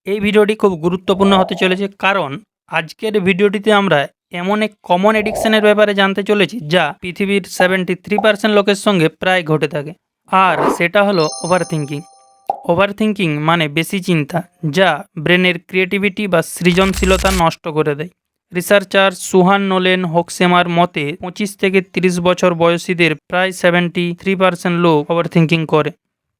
এই ভিডিওটি খুব গুরুত্বপূর্ণ হতে চলেছে, কারণ আজকের ভিডিওটিতে আমরা এমন এক কমন এডিকশনের ব্যাপারে জানতে চলেছি যা পৃথিবীর 73% লোকের সঙ্গে প্রায় ঘটে থাকে। আর সেটা হলো ওভার থিঙ্কিং। ওভার থিঙ্কিং মানে বেশি চিন্তা, যা ব্রেনের ক্রিয়েটিভিটি বা সৃজনশীলতা নষ্ট করে দেয়। রিসার্চার সুহান নোলেন হোকসেমার মতে 25 থেকে 30 বছর বয়সীদের প্রায় 73% লোক ওভার থিঙ্কিং করে।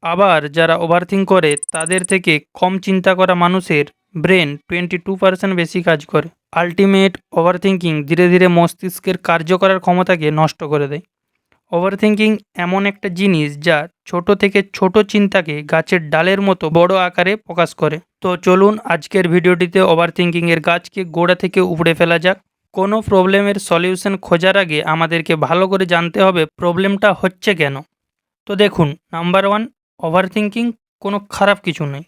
আবার যারা ওভারথিঙ্ক করে তাদের থেকে কম চিন্তা করা মানুষের ব্রেন 22% বেশি কাজ করে। আলটিমেট ওভারথিঙ্কিং ধীরে ধীরে মস্তিষ্কের কার্য করার ক্ষমতাকে নষ্ট করে দেয়। ওভারথিঙ্কিং এমন একটা জিনিস যা ছোট থেকে ছোট চিন্তাকে গাছের ডালের মতো বড় আকারে প্রকাশ করে। তো চলুন আজকের ভিডিওটিতে ওভারথিঙ্কিংয়ের গাছকে গোড়া থেকে উপড়ে ফেলা যাক। কোনো প্রবলেমের সলিউশন খোঁজার আগে আমাদেরকে ভালো করে জানতে হবে প্রবলেমটা হচ্ছে কেন। তো দেখুন, নাম্বার 1, ওভারথিঙ্কিং কোনো খারাপ কিছু নয়।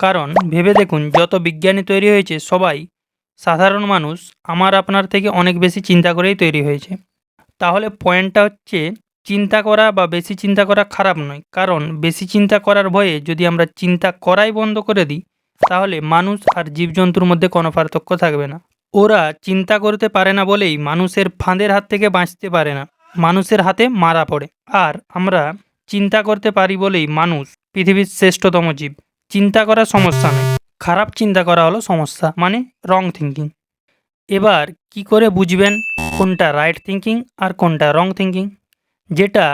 কারণ ভেবে দেখুন, যত বিজ্ঞানী তৈরি হয়েছে সবাই সাধারণ মানুষ আমার আপনার থেকে অনেক বেশি চিন্তা করেই তৈরি হয়েছে। তাহলে পয়েন্টটা হচ্ছে, চিন্তা করা বা বেশি চিন্তা করা খারাপ নয়। কারণ বেশি চিন্তা করার ভয়ে যদি আমরা চিন্তা করাই বন্ধ করে দিই, তাহলে মানুষ আর জীবজন্তুর মধ্যে কোনো পার্থক্য থাকবে না। ওরা চিন্তা করতে পারে না বলেই মানুষের ফাঁদের হাত থেকে বাঁচতে পারে না, মানুষের হাতে মারা পড়ে। আর আমরা চিন্তা করতে পারি বলেই মানুষ পৃথিবীর শ্রেষ্ঠতম জীব। চিন্তা করা সমস্যা নয়, খারাপ চিন্তা করা হলো সমস্যা, মানে রং থিঙ্কিং। এবার কি করে বুঝবেন কোনটা রাইট থিঙ্কিং আর কোনটা রং থিঙ্কিং? যেটা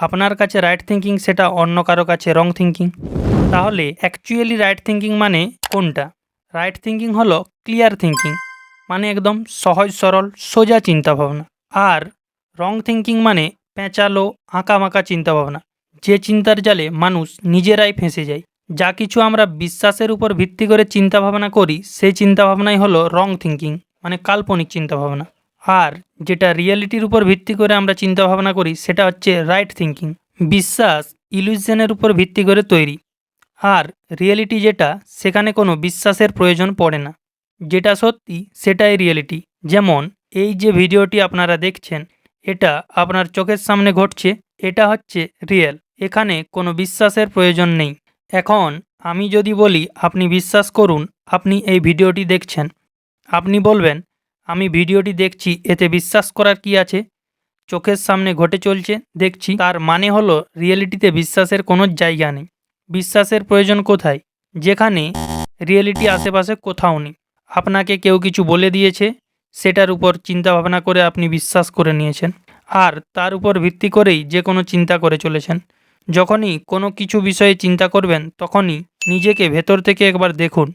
আপনার কাছে রাইট থিঙ্কিং সেটা অন্য কারো কাছে রং থিঙ্কিং। তাহলে অ্যাকচুয়ালি রাইট থিঙ্কিং মানে কোনটা? রাইট থিঙ্কিং হলো ক্লিয়ার থিঙ্কিং, মানে একদম সহজ সরল সোজা চিন্তাভাবনা। আর রং থিঙ্কিং মানে পেঁচালো আঁকাবাঁকা চিন্তাভাবনা, যে চিন্তার জালে মানুষ নিজেরাই ফেঁসে যায়। যা কিছু আমরা বিশ্বাসের উপর ভিত্তি করে চিন্তাভাবনা করি সেই চিন্তাভাবনাই হলো রং থিঙ্কিং, মানে কাল্পনিক চিন্তাভাবনা। আর যেটা রিয়েলিটির উপর ভিত্তি করে আমরা চিন্তাভাবনা করি সেটা হচ্ছে রাইট থিঙ্কিং। বিশ্বাস ইলিউশনের উপর ভিত্তি করে তৈরি, আর রিয়েলিটি যেটা, সেখানে কোনো বিশ্বাসের প্রয়োজন পড়ে না। যেটা সত্যি সেটাই রিয়েলিটি। যেমন এই যে ভিডিওটি আপনারা দেখছেন, এটা আপনার চোখের সামনে ঘটছে, এটা হচ্ছে রিয়েল। এখানে কোনো বিশ্বাসের প্রয়োজন নেই। এখন আমি যদি বলি আপনি বিশ্বাস করুন আপনি এই ভিডিওটি দেখছেন, আপনি বলবেন আমি ভিডিওটি দেখছি, এতে বিশ্বাস করার কি আছে, চোখের সামনে ঘটে চলছে দেখছি। তার মানে হলো রিয়েলিটিতে বিশ্বাসের কোনো জায়গা নেই। বিশ্বাসের প্রয়োজন কোথায়? যেখানে রিয়েলিটি আশেপাশে কোথাও নেই। আপনাকে কেউ কিছু বলে দিয়েছে, সেটার উপর চিন্তা ভাবনা করে আপনি বিশ্বাস করে নিয়েছেন, আর তার উপর ভিত্তি করেই যে কোনো চিন্তা করে চলেছেন। যখনই কোনো কিছু বিষয়ে চিন্তা করবেন তখনই নিজেকে ভেতর থেকে একবার দেখুন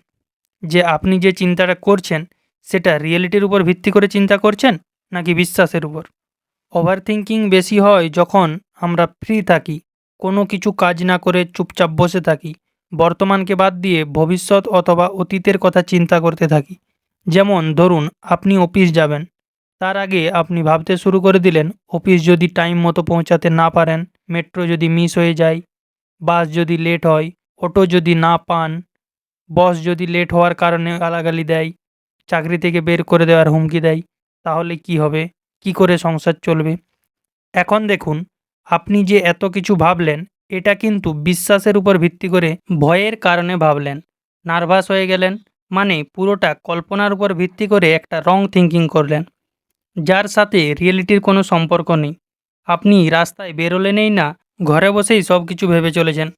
যে আপনি যে চিন্তাটা করছেন সেটা রিয়েলিটির উপর ভিত্তি করে চিন্তা করছেন নাকি বিশ্বাসের উপর। ওভারথিঙ্কিং বেশি হয় যখন আমরা ফ্রি থাকি, কোনো কিছু কাজ না করে চুপচাপ বসে থাকি, বর্তমানকে বাদ দিয়ে ভবিষ্যৎ অথবা অতীতের কথা চিন্তা করতে থাকি। যেমন ধরুন আপনি অফিস যাবেন, তার আগে আপনি ভাবতে শুরু করে দিলেন অফিস যদি টাইম মতো পৌঁছাতে না পারেন, মেট্রো যদি মিস হয়ে যায়, বাস যদি লেট হয়, অটো যদি না পান, বস যদি লেট হওয়ার কারণে গালাগালি দেয়, চাকরি থেকে বের করে দেওয়ার হুমকি দেয়, তাহলে কি হবে? কি করে সংসার চলবে? এখন দেখুন, আপনি যে এত কিছু ভাবলেন এটা কিন্তু বিশ্বাসের উপর ভিত্তি করে ভয়ের কারণে ভাবলেন, নার্ভাস হয়ে গেলেন, মানে পুরোটা কল্পনার উপর ভিত্তি করে একটা রং থিঙ্কিং করলেন, যার সাথে রিয়েলিটির কোনো সম্পর্ক নেই। আপনি রাস্তায় বেরোলেনই না, ঘরে বসেই সব কিছু ভেবে চলেছেন।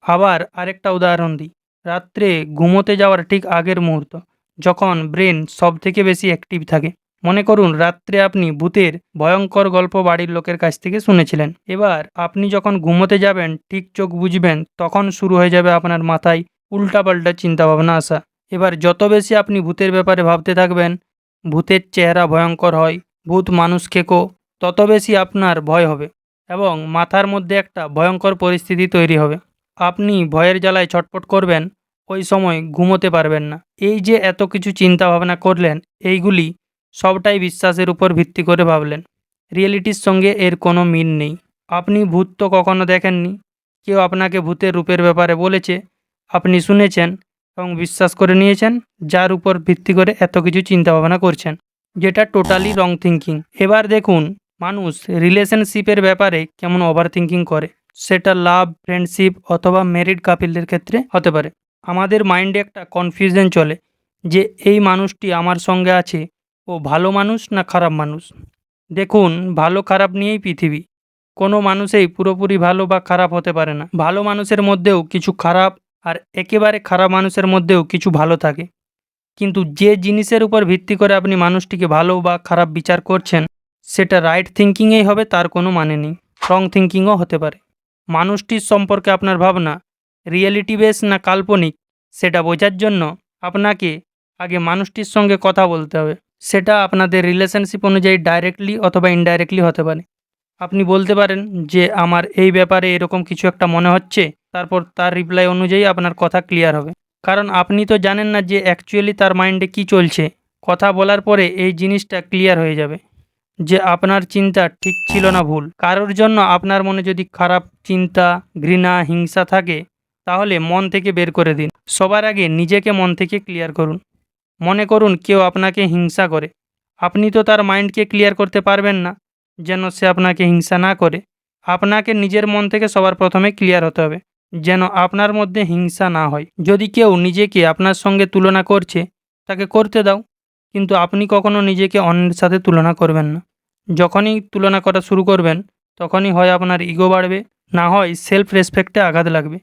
আবার আরেকটা উদাহরণ দিই, রাত্রে ঘুমোতে যাওয়ার ঠিক আগের মুহূর্ত, যখন ব্রেন সব থেকে বেশি অ্যাক্টিভ থাকে। মনে করুন রাত্রে আপনি ভূতের ভয়ঙ্কর গল্প বাড়ির লোকের কাছ থেকে শুনেছিলেন। এবার আপনি যখন ঘুমোতে যাবেন, ঠিক চোখ বুঝবেন, তখন শুরু হয়ে যাবে আপনার মাথায় উল্টাপাল্টা চিন্তাভাবনা আসা। এবার যত বেশি আপনি ভূতের ব্যাপারে ভাবতে থাকবেন, ভূতের চেহারা ভয়ঙ্কর হয়, ভূত মানুষ খেকো, তত বেশি আপনার ভয় হবে এবং মাথার মধ্যে একটা ভয়ঙ্কর পরিস্থিতি তৈরি হবে। আপনি ভয়ের জ্বালায় ছটফট করবেন, ওই সময় ঘুমোতে পারবেন না। এই যে এত কিছু চিন্তা ভাবনা করলেন, এইগুলি সবটাই বিশ্বাসের উপর ভিত্তি করে ভাবলেন। রিয়েলিটির সঙ্গে এর কোনো মিল নেই। আপনি ভূত তো কখনো দেখেননি, কেউ আপনাকে ভূতের রূপের ব্যাপারে বলেছে, আপনি শুনেছেন এবং বিশ্বাস করে নিয়েছেন, যার উপর ভিত্তি করে এত কিছু চিন্তা ভাবনা করছেন, যেটা টোটালি রং থিঙ্কিং। এবার দেখুন মানুষ রিলেশনশিপের ব্যাপারে কেমন ওভার থিঙ্কিং করে। সেটা লাভ, ফ্রেন্ডশিপ অথবা ম্যারিড কাপিলদের ক্ষেত্রে হতে পারে। আমাদের মাইন্ডে একটা কনফিউশন চলে যে এই মানুষটি আমার সঙ্গে আছে, ও ভালো মানুষ না খারাপ মানুষ। দেখুন, ভালো খারাপ নিয়েই পৃথিবী। কোনো মানুষই পুরোপুরি ভালো বা খারাপ হতে পারে না। ভালো মানুষের মধ্যেও কিছু খারাপ, আর একেবারে খারাপ মানুষের মধ্যেও কিছু ভালো থাকে। কিন্তু যে জিনিসের উপর ভিত্তি করে আপনি মানুষটিকে ভালো বা খারাপ বিচার করছেন, সেটা রাইট থিঙ্কিংয়েই হবে তার কোনো মানে নেই, রং থিঙ্কিংও হতে পারে। মানুষটির সম্পর্কে আপনার ভাবনা রিয়েলিটি বেস না কাল্পনিক, সেটা বোঝার জন্য আপনাকে আগে মানুষটির সঙ্গে কথা বলতে হবে। সেটা আপনাদের রিলেশনশিপ অনুযায়ী ডাইরেক্টলি অথবা ইনডাইরেক্টলি হতে পারে। আপনি বলতে পারেন যে আমার এই ব্যাপারে এরকম কিছু একটা মনে হচ্ছে, তারপর তার রিপ্লাই অনুযায়ী আপনার কথা ক্লিয়ার হবে। কারণ আপনি তো জানেন না যে অ্যাকচুয়ালি তার মাইন্ডে কী চলছে। কথা বলার পরে এই জিনিসটা ক্লিয়ার হয়ে যাবে যে আপনার চিন্তা ঠিক ছিল না ভুল। কারোর জন্য আপনার মনে যদি খারাপ চিন্তা, ঘৃণা, হিংসা থাকে, তাহলে মন থেকে বের করে দিন। সবার আগে নিজেকে মন থেকে ক্লিয়ার করুন। মনে করুন কেউ আপনাকে হিংসা করে, আপনি তো তার মাইন্ডকে ক্লিয়ার করতে পারবেন না যেন সে আপনাকে হিংসা না করে। আপনাকে নিজের মন থেকে সবার প্রথমে ক্লিয়ার হতে হবে যেন আপনার মধ্যে হিংসা না হয়। যদি কেউ নিজেকে আপনার সঙ্গে তুলনা করছে, তাকে করতে দাও, কিন্তু আপনি কখনো নিজেকে অন্যের সাথে তুলনা করবেন না। যখনই তুলনা করা শুরু করবেন, তখনই হয় আপনার ইগো বাড়বে, না হয় সেলফ রেসপেক্টে আঘাত লাগবে।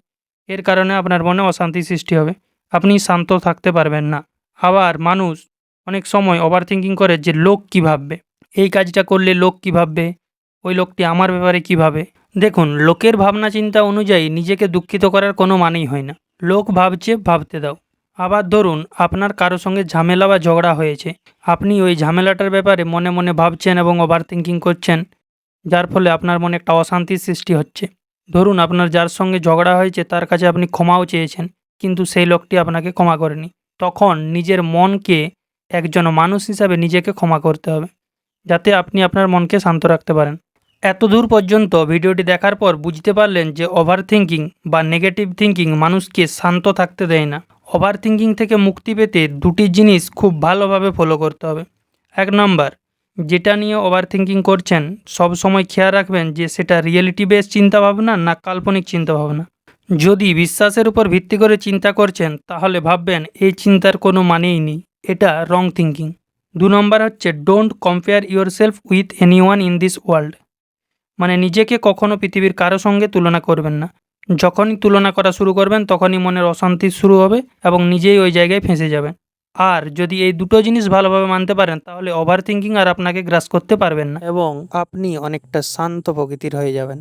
এর কারণে আপনার মনে অশান্তি সৃষ্টি হবে, আপনি শান্ত থাকতে পারবেন না। আবার মানুষ অনেক সময় ওভার থিঙ্কিং করে যে লোক কী ভাববে, এই কাজটা করলে লোক কী ভাববে, ওই লোকটি আমার ব্যাপারে কী ভাবে। দেখুন, লোকের ভাবনা চিন্তা অনুযায়ী নিজেকে দুঃখিত করার কোনো মানেই হয় না। লোক ভাবছে, ভাবতে দাও। আবার ধরুন আপনার কারো সঙ্গে ঝামেলা বা ঝগড়া হয়েছে, আপনি ওই ঝামেলাটার ব্যাপারে মনে মনে ভাবছেন এবং ওভার থিঙ্কিং করছেন, যার ফলে আপনার মনে একটা অশান্তির সৃষ্টি হচ্ছে। ধরুন আপনার যার সঙ্গে ঝগড়া হয়েছে তার কাছে আপনি ক্ষমাও চেয়েছেন, কিন্তু সেই লোকটি আপনাকে ক্ষমা করেনি। তখন নিজের মনকে একজন মানুষ হিসাবে নিজেকে ক্ষমা করতে হবে, যাতে আপনি আপনার মনকে শান্ত রাখতে পারেন। এতদূর পর্যন্ত ভিডিওটি দেখার পর বুঝতে পারলেন যে ওভার থিঙ্কিং বা নেগেটিভ থিঙ্কিং মানুষকে শান্ত থাকতে দেয় না। ওভার থিঙ্কিং থেকে মুক্তি পেতে দুটি জিনিস খুব ভালোভাবে ফলো করতে হবে। 1 নম্বর, যেটা নিয়ে ওভার থিঙ্কিং করছেন সব সময় খেয়াল রাখবেন যে সেটা রিয়েলিটি বেস চিন্তাভাবনা না কাল্পনিক চিন্তাভাবনা। যদি বিশ্বাসের উপর ভিত্তি করে চিন্তা করছেন, তাহলে ভাববেন এই চিন্তার কোনো মানেই নেই, এটা রং থিঙ্কিং। 2 নম্বর হচ্ছে don't compare your self with anyone in this world. মানে নিজেকে কখনো পৃথিবীর কারো সঙ্গে তুলনা করবেন না। যখনই তুলনা করা শুরু করবেন, তখনই মনের অশান্তি শুরু হবে এবং নিজেই ওই জায়গায় ফেঁসে যাবেন। আর যদি এই দুটো জিনিস ভালোভাবে মানতে পারেন, তাহলে ওভার থিঙ্কিং আর আপনাকে গ্রাস করতে পারবেন না এবং আপনি অনেকটা শান্ত প্রকৃতির হয়ে যাবেন।